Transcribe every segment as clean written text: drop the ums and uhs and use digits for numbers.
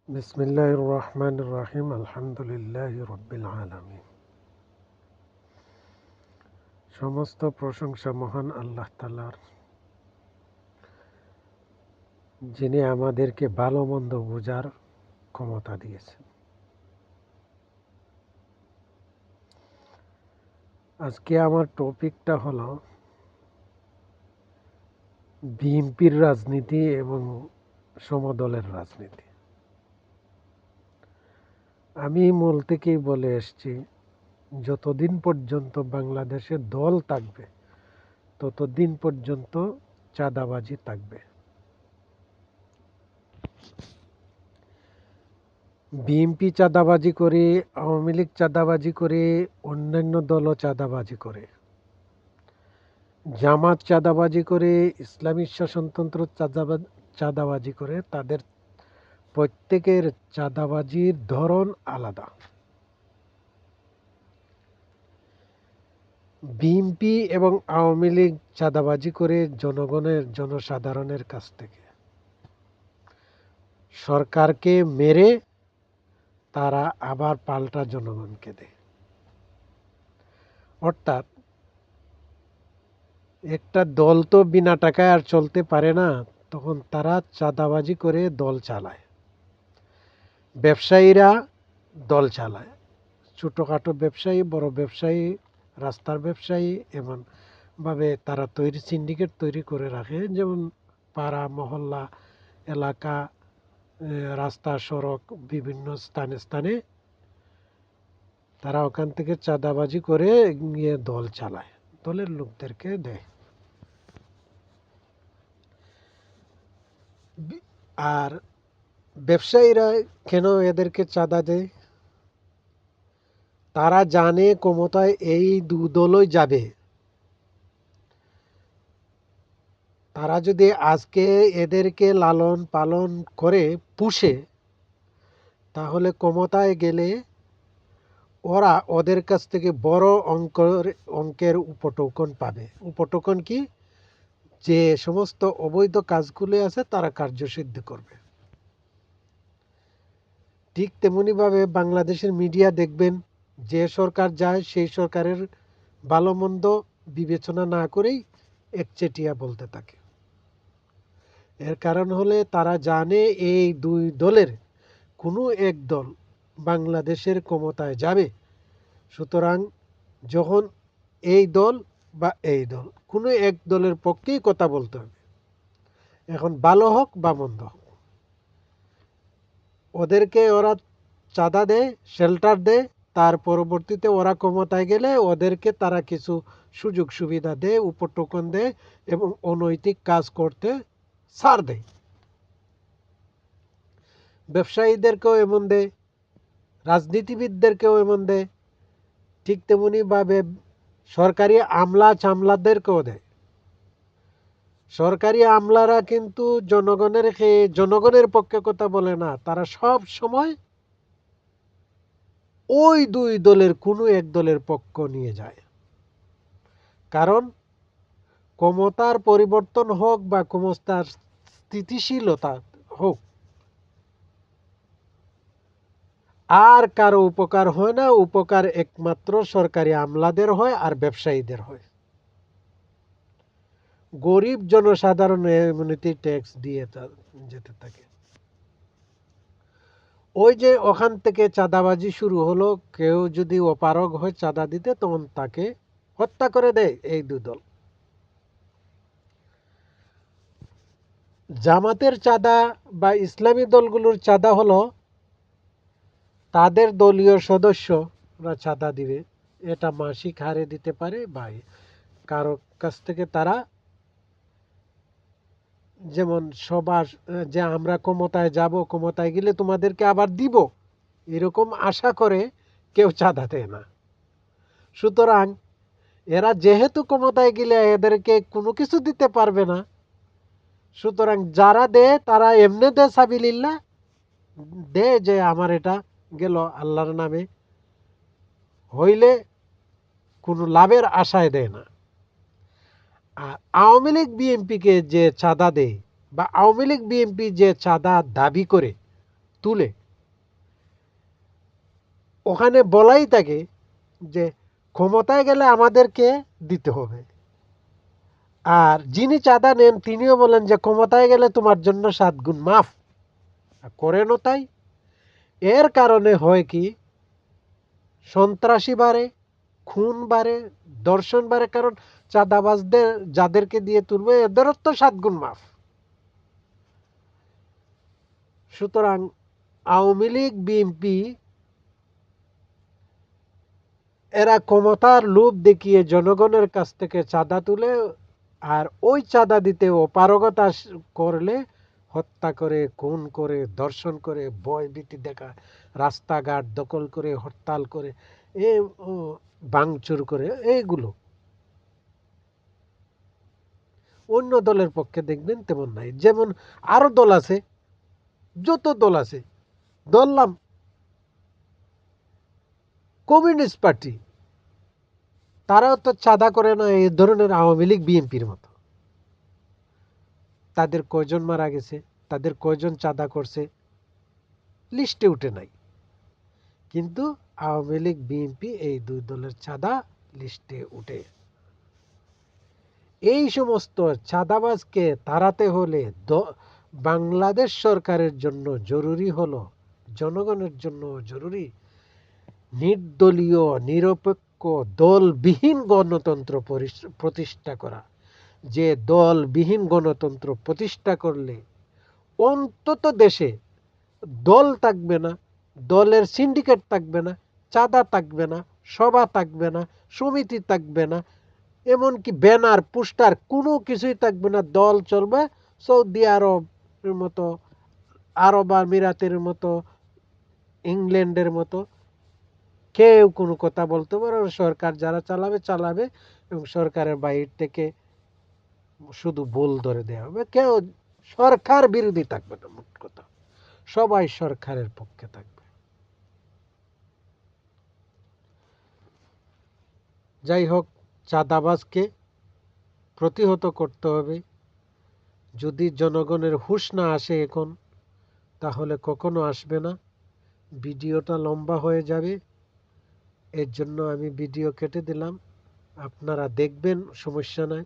বিসমিল্লাহির রহমানির রহিম আলহামদুলিল্লাহি রাব্বিল আলামিন। সমস্ত প্রশংসা মহান আল্লাহ তাআলার, যিনি আমাদেরকে ভালো মন্দ বোঝার ক্ষমতা দিয়েছেন। আজকে আমার টপিকটা হলো বিএনপির রাজনীতি এবং সমদলের রাজনীতি। আমি মূল থেকেই বলে এসেছি, যতদিন পর্যন্ত বাংলাদেশে দল থাকবে ততদিন পর্যন্ত চাঁদাবাজি থাকবে। বিএনপি চাঁদাবাজি করে, আওয়ামী লীগ চাঁদাবাজি করে, অন্যান্য দলও চাঁদাবাজি করে, জামাত চাঁদাবাজি করে, ইসলামী শাসনতন্ত্র চাঁদাবাজি করে। তাদের প্রত্যেকের চাঁদাবাজির ধরন আলাদা। বিএনপি এবং আওয়ামী লীগ চাঁদাবাজি করে জনসাধারণের কাছ থেকে সরকারকে মেরে তারা আবার পাল্টা জনগণকে দেয়। অর্থাৎ একটা দল তো বিনা টাকায় আর চলতে পারে না, তখন তারা চাঁদাবাজি করে দল চালায়। ব্যবসায়ীরা দল চালায়, ছোটোখাটো ব্যবসায়ী, বড় ব্যবসায়ী, রাস্তার ব্যবসায়ী, এমনভাবে তারা সিন্ডিকেট তৈরি করে রাখে। যেমন পাড়া মহল্লা এলাকা, রাস্তা সড়ক, বিভিন্ন স্থানে স্থানে তারা ওখান থেকে চাঁদাবাজি করে গিয়ে দল চালায়, দলের লোকদেরকে দেয়। আর ব্যবসায়ীরা কেন এদেরকে চাঁদা দেয়? তারা জানে ক্ষমতায় এই দলই যাবে। তারা যদি আজকে এদেরকে লালন পালন করে পুষে, তাহলে ক্ষমতায় গেলে ওরা ওদের কাছ থেকে বড় অঙ্কের উপটোকন পাবে। উপটোকন কি? যে সমস্ত অবৈধ কাজগুলো আছে তারা কার্যসিদ্ধ করবে। ঠিক তেমনিভাবে বাংলাদেশের মিডিয়া দেখবেন, যে সরকার যায় সেই সরকারের ভালো মন্দ বিবেচনা না করেই একচেটিয়া বলতে থাকে। এর কারণ হলে তারা জানে এই দুই দলের কোনো এক দল বাংলাদেশের ক্ষমতায় যাবে। সুতরাং যখন এই দল বা এই দল, কোনো এক দলের পক্ষেই কথা বলতে হবে, এখন ভালো হোক বা মন্দ হোক। ওদেরকে ওরা চাঁদা দেয়, শেল্টার দেয়, তার পরবর্তীতে ওরা ক্ষমতায় গেলে ওদেরকে তারা কিছু সুযোগ সুবিধা দেয়, উপটোকন দেয় এবং অনৈতিক কাজ করতে ছাড় দেয়। ব্যবসায়ীদেরকেও এমন দেয়, রাজনীতিবিদদেরকেও এমন দেয়। ঠিক তেমনিভাবে সরকারি আমলা চামলাদেরকেও দেয়। সরকারি আমলারা কিন্তু জনগণের পক্ষে কথা বলে না, তারা সব সময় ওই দুই দলের কোনো এক দলের পক্ষ নিয়ে যায়। কারণ ক্ষমতার পরিবর্তন হোক বা ক্ষমতার স্থিতিশীলতা হোক, আর কারো উপকার হয় না। উপকার একমাত্র সরকারি আমলাদের হয় আর ব্যবসায়ীদের হয়। গরিব জনসাধারণ এমনিতে ট্যাক্স দিয়ে যেতে থাকে। ওই যে ওখান থেকে চাঁদাবাজি শুরু হলো, কেউ যদি অপারগ হয় চাঁদা দিতে, তখন তাকে হত্যা করে দেয় এই দুই দল। জামাতের চাঁদা বা ইসলামী দলগুলোর চাঁদা হলো তাদের দলীয় সদস্যরা চাঁদা দিবে। এটা মাসিক হারে দিতে পারে বা কারো কাছ থেকে তারা, যেমন সবার যে আমরা ক্ষমতায় যাব, ক্ষমতায় গেলে তোমাদেরকে আবার দিব, এরকম আশা করে কেউ চাঁদা দেয় না। সুতরাং এরা যেহেতু ক্ষমতায় গেলে এদেরকে কোনো কিছু দিতে পারবে না, সুতরাং যারা দেয় তারা এমনি দেয় সাবিলিল্লাহ, দেয় যে আমার এটা গেল আল্লাহর নামে, হইলে কোনো লাভের আশায় দেয় না। আর আওয়ামী লীগ বিএনপিকে যে চাঁদা দেয় বা আওয়ামী লীগ বিএনপি যে চাঁদা দাবি করে, তুলে ওখানে বলাই থাকে যে ক্ষমতায় গেলে আমাদেরকে দিতে হবে, আর যিনি চাঁদা নেন তিনিও বলেন যে ক্ষমতায় গেলে তোমার জন্য 7 গুণ মাফ, করেনও তাই। এর কারণে হয় কি, সন্ত্রাসী বাড়ে, খুন বাড়ে, ধর্ষণ বাড়ে, কারণ চাঁদাবাজদের যাদেরকে দিয়ে তুলবে এদেরও তো 7 গুণ মাফ। সুতরাং আওয়ামী লীগ, বিএনপি এরা ক্ষমতার লোভ দেখিয়ে জনগণের কাছ থেকে চাঁদা তুলে, আর ওই চাঁদা দিতে অপারগতা করলে হত্যা করে, খুন করে, ধর্ষণ করে, ভয়ভীতি দেখা, রাস্তাঘাট দখল করে, হরতাল করে, এ ভাঙচুর করে, এইগুলো অন্য দলের পক্ষে দেখবেন তেমন নাই। যেমন আরো দল আছে, যত দল আছে, ধরলাম কমিউনিস্ট পার্টি, তারাও তো চাঁদা করে না এই ধরনের আওয়ামী লীগ বিএনপির মতো। তাদের কয়জন মারা গেছে, তাদের কয়জন চাঁদা করছে, লিস্টে উঠে নাই। কিন্তু আওয়ামী লীগ বিএনপি এই দুই দলের চাঁদা লিস্টে উঠে। এই সমস্ত চাঁদাবাজকে তাড়াতে হলে বাংলাদেশ সরকারের জন্য জরুরি হলো, জনগণের জন্য জরুরি, নির্দলীয়, নিরপেক্ষ, দলবিহীন গণতন্ত্র প্রতিষ্ঠা করা। যে দলবিহীন গণতন্ত্র প্রতিষ্ঠা করলে অন্তত দেশে দল থাকবে না, দলের সিন্ডিকেট থাকবে না, চাঁদা থাকবে না, সভা থাকবে না, সমিতি থাকবে না, এমনকি ব্যানার, পোস্টার কোনো কিছুই থাকবে না। দল চলবে সৌদি আরবের মতো, আরব আমিরাতের মতো, ইংল্যান্ডের মতো। কেউ কোনো কথা বলতে পারে না, সরকার যারা চালাবে চালাবে, এবং সরকারের বাইরে থেকে শুধু ভুল ধরে দেওয়া হবে। কেউ সরকার বিরোধী থাকবে না, মোট কথা সবাই সরকারের পক্ষে থাকবে। যাই হোক, চাঁদাবাজকে প্রতিহত করতে হবে। যদি জনগণের হুঁশ না আসে এখন, তাহলে কখনো আসবে না। ভিডিওটা লম্বা হয়ে যাবে, এর জন্য আমি ভিডিও কেটে দিলাম। আপনারা দেখবেন, সমস্যা নাই,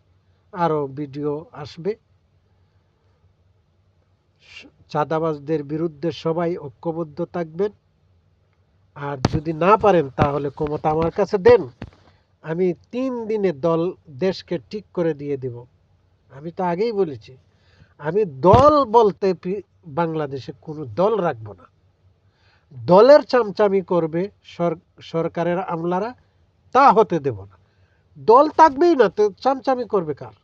আরও ভিডিও আসবে। চাঁদাবাজদের বিরুদ্ধে সবাই ঐক্যবদ্ধ থাকবেন। আর যদি না পারেন তাহলে ক্ষমতা আমার কাছে দেন, আমি 3 দিনে দেশকে ঠিক করে দিয়ে দেব। আমি তো আগেই বলেছি, আমি দল বলতে বাংলাদেশে কোনো দল রাখবো না। দলের চামচামি করবে সরকারের আমলারা, তা হতে দেব না। দল থাকবেই না তো চামচামি করবে কার?